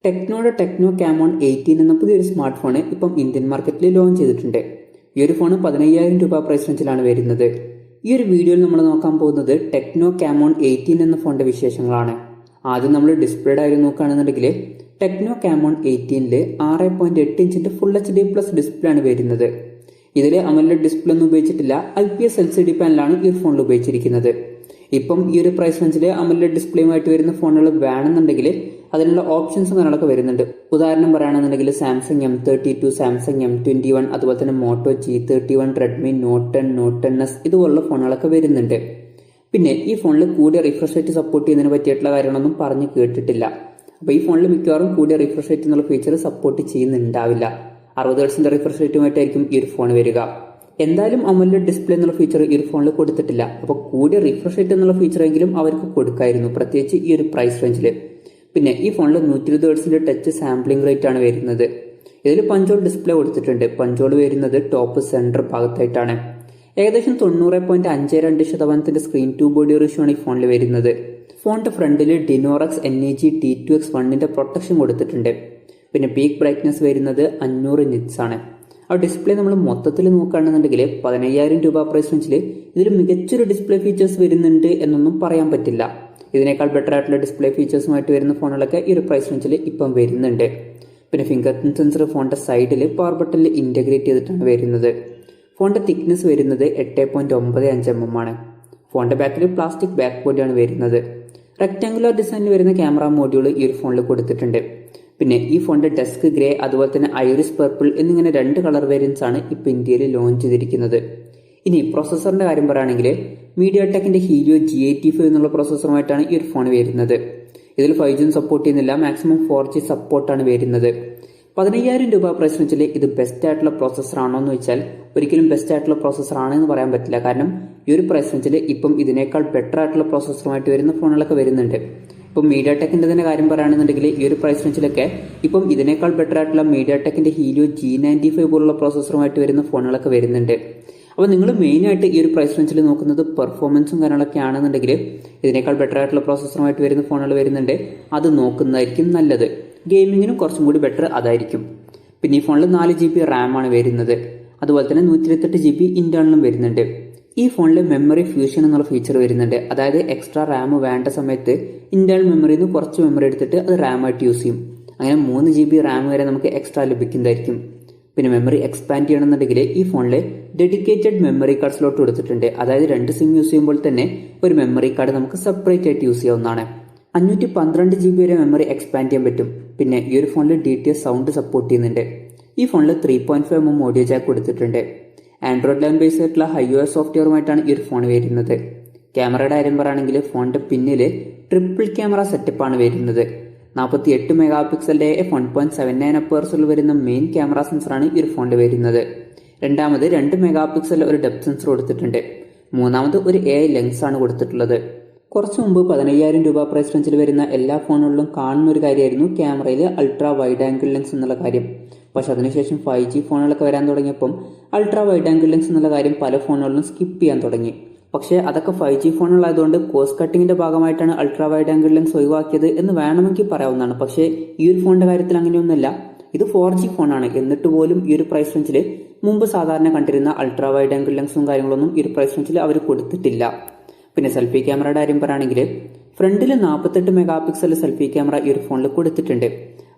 ടെക്നോയുടെ techno Camon 18 എന്ന പുതിയൊരു smart phone ഇപ്പം ഇന്ത്യൻ മാർക്കറ്റിൽ ലോഞ്ച് ചെയ്തിട്ടുണ്ട്. ഈ ഒരു ഫോൺ 15,000 രൂപ പ്രൈസ് റേഞ്ചിലാണ് വരുന്നത്. ഈ ഒരു വീഡിയോയിൽ നമ്മൾ നോക്കാൻ പോകുന്നത് ടെക്നോ കാമോൺ 18 എന്ന ഫോണിന്റെ വിശേഷങ്ങളാണ്. ആദ്യം നമ്മൾ ഡിസ്പ്ലേയുടെ കാര്യം നോക്കുകയാണെന്നുണ്ടെങ്കിൽ ടെക്നോ കാമോൺ 18 6.8 ഇഞ്ചിന്റെ ഫുൾ HD പ്ലസ് ഡിസ്പ്ലേ ആണ് വരുന്നത്. ഇതിൽ അമോലെഡ് ഡിസ്പ്ലേ ഒന്നും ഉപയോഗിച്ചിട്ടില്ല, IPS LCD പാനലാണ് ഈ ഒരു ഫോണിൽ ഉപയോഗിച്ചിരിക്കുന്നത്. ഇപ്പം ഈ ഒരു പ്രൈസ് റേഞ്ചിൽ അമോലെഡ് ഡിസ്പ്ലേയുമായിട്ട് വരുന്ന ഫോണുകൾ വേണമെന്നുണ്ടെങ്കിൽ അതിനുള്ള ഓപ്ഷൻസും കാര്യങ്ങളൊക്കെ വരുന്നുണ്ട്. ഉദാഹരണം പറയുകയാണെന്നുണ്ടെങ്കിൽ സാംസങ് M32, സാംസങ് M21, അതുപോലെ തന്നെ motto G31, Redmi not 10, not 10s ഇതുപോലുള്ള ഫോണുകളൊക്കെ വരുന്നുണ്ട്. പിന്നെ ഈ ഫോണിൽ കൂടിയ റിഫ്രഷ് റേറ്റ് സപ്പോർട്ട് ചെയ്യുന്നതിന് പറ്റിയിട്ടുള്ള കാര്യങ്ങളൊന്നും പറഞ്ഞു കേട്ടിട്ടില്ല. അപ്പോൾ ഈ ഫോണിൽ മിക്കവാറും കൂടിയ റിഫ്രഷ് റേറ്റ് എന്നുള്ള ഫീച്ചർ സപ്പോർട്ട് ചെയ്യുന്നുണ്ടാവില്ല. 60 ഹെർട്സിന്റെ റിഫ്രഷ് റേറ്റുമായിട്ടായിരിക്കും ഈ ഒരു ഫോൺ വരിക. എന്തായാലും അമോലെഡ് ഡിസ്പ്ലേ എന്നുള്ള ഫീച്ചർ ഈ ഒരു ഫോണിൽ കൊടുത്തിട്ടില്ല. അപ്പോൾ കൂടിയ റിഫ്രഷ് റേറ്റ് എന്നുള്ള ഫീച്ചറെങ്കിലും അവർക്ക് കൊടുക്കായിരുന്നു, പ്രത്യേകിച്ച് ഈ ഒരു പ്രൈസ് റേഞ്ചിൽ. പിന്നെ ഈ ഫോണിൽ 120 ഹെർട്സിന്റെ ടച്ച് സാമ്പിളിംഗ് റേറ്റ് ആണ് വരുന്നത്. ഇതിൽ പഞ്ചോൾ ഡിസ്പ്ലേ കൊടുത്തിട്ടുണ്ട്. പഞ്ചോൾ വരുന്നത് ടോപ്പ് സെന്റർ ഭാഗത്തായിട്ടാണ്. ഏകദേശം 90.52% സ്ക്രീൻ ടു ബോഡി റേഷ്യോ ആണ് ഈ ഫോണിൽ വരുന്നത്. ഫോണിന്റെ ഫ്രണ്ടിൽ ഡിനോറക്സ് NAG T2X1 പ്രൊട്ടക്ഷൻ കൊടുത്തിട്ടുണ്ട്. പിന്നെ പീക്ക് ബ്രൈറ്റ്നസ് വരുന്നത് 500 നിറ്റ്സ് ആണ്. ആ ഡിസ്പ്ലേ നമ്മൾ മൊത്തത്തിൽ നോക്കുകയാണെന്നുണ്ടെങ്കിൽ 15,000 രൂപ പ്രൈസ് റേഞ്ചിൽ ഇതിൽ മികച്ചൊരു ഡിസ്പ്ലേ ഫീച്ചേഴ്സ് വരുന്നുണ്ട് എന്നൊന്നും പറയാൻ പറ്റില്ല. ഇതിനേക്കാൾ ബെറ്റർ ആയിട്ടുള്ള ഡിസ്പ്ലേ ഫീച്ചേഴ്സുമായിട്ട് വരുന്ന ഫോണുകളൊക്കെ ഈ ഒരു പ്രൈസ് റേഞ്ചിൽ ഇപ്പം വരുന്നുണ്ട്. പിന്നെ ഫിംഗർ പ്രിന്റ് സെൻസർ ഫോണിന്റെ സൈഡിൽ പവർ ബട്ടണിൽ ഇന്റഗ്രേറ്റ് ചെയ്തിട്ടാണ് വരുന്നത്. ഫോണിന്റെ തിക്നെസ് വരുന്നത് 8.95 mm ആണ്. ഫോണിന്റെ ബാക്കിൽ പ്ലാസ്റ്റിക് ബാക്ക് ബോഡിയാണ് വരുന്നത്. റെക്ടാങ്കുലർ ഡിസൈനിൽ വരുന്ന ക്യാമറ മോഡ്യൂൾ ഈ ഒരു ഫോണിൽ കൊടുത്തിട്ടുണ്ട്. പിന്നെ ഈ ഫോണിന്റെ ഡസ്ക് ഗ്രേ അതുപോലെ തന്നെ ഐറിസ് പർപ്പിൾ എന്നിങ്ങനെ 2 കളർ വേരിയൻസ് ആണ് ഇപ്പൊ ഇന്ത്യയിൽ ലോഞ്ച് ചെയ്തിരിക്കുന്നത്. ഇനി പ്രോസസറിന്റെ കാര്യം പറയുകയാണെങ്കിൽ mediatekന്റെ helio G85 എന്നുള്ള പ്രോസസറുമായിട്ടാണ് ഈ ഒരു ഫോൺ വരുന്നത്. ഇതിൽ 5G സപ്പോർട്ട് ചെയ്യുന്നില്ല, മാക്സിമം 4G സപ്പോർട്ടാണ് വരുന്നത്. 15,000 രൂപ പ്രൈസ് റേഞ്ചിൽ ഇത് ബെസ്റ്റ് ആയിട്ടുള്ള പ്രോസസർ ആണോ എന്ന് വെച്ചാൽ ഒരിക്കലും ബെസ്റ്റ് ആയിട്ടുള്ള പ്രോസസർ ആണെന്ന് പറയാൻ പറ്റില്ല. കാരണം ഈ ഒരു പ്രൈസ് റേഞ്ചിൽ ഇപ്പം ഇതിനേക്കാൾ ബെറ്റർ ആയിട്ടുള്ള പ്രോസസറുമായിട്ട് വരുന്ന ഫോണുകളൊക്കെ വരുന്നുണ്ട്. ഇപ്പം mediatekന്റെ തന്നെ കാര്യം പറയുകയാണെന്നുണ്ടെങ്കിൽ ഈ ഒരു പ്രൈസ് റേഞ്ചിലൊക്കെ ഇപ്പം ഇതിനേക്കാൾ ബെറ്റർ ആയിട്ടുള്ള mediatekന്റെ helio G95 പോലുള്ള പ്രോസസറുമായിട്ട് വരുന്ന ഫോണുകളൊക്കെ വരുന്നുണ്ട്. അപ്പോൾ നിങ്ങൾ മെയിനായിട്ട് ഈ ഒരു പ്രൈസ് റേഞ്ചിൽ നോക്കുന്നത് പെർഫോമൻസും കാര്യങ്ങളൊക്കെ ആണെന്നുണ്ടെങ്കിൽ ഇതിനേക്കാൾ ബെറ്റർ ആയിട്ടുള്ള പ്രോസസറുമായിട്ട് വരുന്ന ഫോണുകൾ വരുന്നുണ്ട്, അത് നോക്കുന്നതായിരിക്കും നല്ലത്. ഗെയിമിങ്ങിനും കുറച്ചും കൂടി ബെറ്റർ അതായിരിക്കും. പിന്നെ ഈ ഫോണിൽ 4 GB റാം ആണ് വരുന്നത്. അതുപോലെ തന്നെ 128 GB ഇന്റേണലും വരുന്നുണ്ട്. ഈ ഫോണിൽ മെമ്മറി ഫ്യൂഷൻ എന്നുള്ള ഫീച്ചർ വരുന്നുണ്ട്. അതായത് എക്സ്ട്രാ റാം വേണ്ട സമയത്ത് ഇന്റേണൽ മെമ്മറിയിൽ നിന്ന് കുറച്ച് മെമ്മറി എടുത്തിട്ട് അത് റാം ആയിട്ട് യൂസ് ചെയ്യും. അങ്ങനെ 3 GB റാം വരെ നമുക്ക് എക്സ്ട്രാ ലഭിക്കുന്നതായിരിക്കും. പിന്നെ മെമ്മറി എക്സ്പാൻഡ് ചെയ്യണമെന്നുണ്ടെങ്കിൽ ഈ ഫോണിൽ ഡെഡിക്കേറ്റഡ് മെമ്മറി കാർഡ് സ്ലോട്ട് കൊടുത്തിട്ടുണ്ട്. അതായത് 2 സിം യൂസ് ചെയ്യുമ്പോൾ തന്നെ ഒരു മെമ്മറി കാർഡ് നമുക്ക് സെപ്പറേറ്റ് ആയിട്ട് യൂസ് ചെയ്യാവുന്നതാണ്. 512 GB വരെ മെമ്മറി എക്സ്പാൻഡ് ചെയ്യാൻ പറ്റും. പിന്നെ ഈ ഒരു ഫോണിൽ DTS സൗണ്ട് സപ്പോർട്ട് ചെയ്യുന്നുണ്ട്. ഈ ഫോണിൽ 3.5 mm ഓഡിയോ ജാക്ക് കൊടുത്തിട്ടുണ്ട്. ആൻഡ്രോയിഡ് 11 ബേസ് ആയിട്ടുള്ള iOS സോഫ്റ്റ്വെയറുമായിട്ടാണ് ഈ ഒരു ഫോൺ വരുന്നത്. ക്യാമറയുടെ കാര്യം പറയുകയാണെങ്കിൽ ഫോണിന്റെ പിന്നിൽ ട്രിപ്പിൾ ക്യാമറ സെറ്റപ്പാണ് വരുന്നത്. 48 മെഗാപിക്സലിന്റെ f1.79 അപ്പേഴ്സിൽ വരുന്ന മെയിൻ ക്യാമറ സെൻസറാണ് ഈ ഒരു ഫോണിൽ വരുന്നത്. രണ്ടാമത് 2 മെഗാപിക്സൽ ഒരു ഡെപ്ത് സെൻസർ കൊടുത്തിട്ടുണ്ട്. മൂന്നാമത് ഒരു AI ലെൻസ് ആണ് കൊടുത്തിട്ടുള്ളത്. കുറച്ചു മുമ്പ് 15,000 രൂപ പ്രൈസ് റേഞ്ചിൽ വരുന്ന എല്ലാ ഫോണുകളിലും കാണുന്ന ഒരു കാര്യമായിരുന്നു ക്യാമറയിൽ അൾട്രാ വൈഡ് ആംഗിൾ ലെൻസ് എന്നുള്ള കാര്യം. പക്ഷെ അതിനുശേഷം 5G ഫോണുകളൊക്കെ വരാൻ തുടങ്ങിയപ്പം അൾട്രാ വൈഡ് ആംഗിൾ ലെൻസ് എന്നുള്ള കാര്യം പല ഫോണുകളിലും സ്കിപ്പ് ചെയ്യാൻ തുടങ്ങി. പക്ഷേ അതൊക്കെ 5G ഫോണുകളായതുകൊണ്ട് കോസ്റ്റ് കട്ടിങ്ങിന്റെ ഭാഗമായിട്ടാണ് അൾട്രാ വൈഡ് ആംഗിൾ ലെൻസ് ഒഴിവാക്കിയത് എന്ന് വേണമെങ്കിൽ പറയാവുന്നതാണ്. പക്ഷേ ഈ ഒരു ഫോണിന്റെ കാര്യത്തിൽ അങ്ങനെയൊന്നുമല്ല. ഇത് 4G ഫോണാണ്. എന്നിട്ട് പോലും ഈ ഒരു പ്രൈസ് റേഞ്ചിൽ മുമ്പ് സാധാരണ കണ്ടിരുന്ന അൾട്രാ വൈഡ് ആംഗിൾ ലെൻസും കാര്യങ്ങളൊന്നും ഈ ഒരു പ്രൈസ് റേഞ്ചിൽ അവർ കൊടുത്തിട്ടില്ല. പിന്നെ സെൽഫി ക്യാമറയുടെ കാര്യം പറയുകയാണെങ്കിൽ ഫ്രണ്ടിൽ 48 മെഗാപിക്സൽ സെൽഫി ക്യാമറ ഈ ഒരു ഫോണിൽ കൊടുത്തിട്ടുണ്ട്.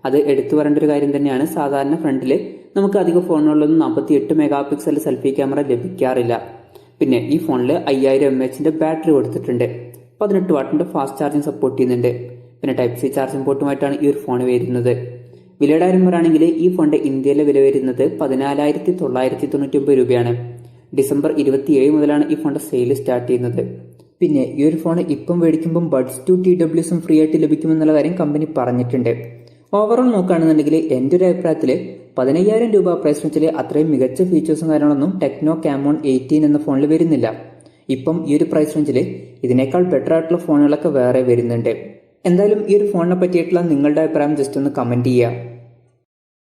അത് എടുത്തു പറയേണ്ട ഒരു കാര്യം തന്നെയാണ്. സാധാരണ ഫ്രണ്ടിൽ നമുക്ക് അധിക ഫോണുകളിലൊന്നും 48 മെഗാപിക്സൽ സെൽഫി ക്യാമറ ലഭിക്കാറില്ല. പിന്നെ ഈ ഫോണിൽ 5000 mAh ബാറ്ററി കൊടുത്തിട്ടുണ്ട്. 18 വാട്ടിന്റെ ഫാസ്റ്റ് ചാർജിങ് സപ്പോർട്ട് ചെയ്യുന്നുണ്ട്. പിന്നെ Type-C ചാർജിംഗ് പോർട്ടുമായിട്ടാണ് ഈ ഒരു ഫോൺ വരുന്നത്. വിലയുടെ കാര്യം പറയുകയാണെങ്കിൽ ഈ ഫോണിന്റെ ഇന്ത്യയിലെ വില വരുന്നത് 14,999 രൂപയാണ്. ഡിസംബർ 27 മുതലാണ് ഈ ഫോണിന്റെ സെയിൽ സ്റ്റാർട്ട് ചെയ്യുന്നത്. പിന്നെ ഈ ഒരു ഫോൺ ഇപ്പം മേടിക്കുമ്പം ബഡ്സ് 2 TWSും ഫ്രീ ആയിട്ട് ലഭിക്കുമെന്നുള്ള കാര്യം കമ്പനി പറഞ്ഞിട്ടുണ്ട്. ഓവറോൾ നോക്കുകയാണെന്നുണ്ടെങ്കിൽ എൻ്റെ ഒരു അഭിപ്രായത്തിൽ 15,000 രൂപ പ്രൈസ് റേഞ്ചിൽ അത്രയും മികച്ച ഫീച്ചേഴ്സും കാര്യങ്ങളൊന്നും ടെക്നോ കാമോൺ 18 എന്ന ഫോണിൽ വരുന്നില്ല. ഇപ്പം ഈ ഒരു പ്രൈസ് റേഞ്ചിൽ ഇതിനേക്കാൾ ബെറ്റർ ആയിട്ടുള്ള ഫോണുകളൊക്കെ വേറെ വരുന്നുണ്ട്. എന്തായാലും ഈ ഒരു ഫോണിനെ പറ്റിയിട്ടുള്ള നിങ്ങളുടെ അഭിപ്രായം ജസ്റ്റ് ഒന്ന് കമന്റ് ചെയ്യുക.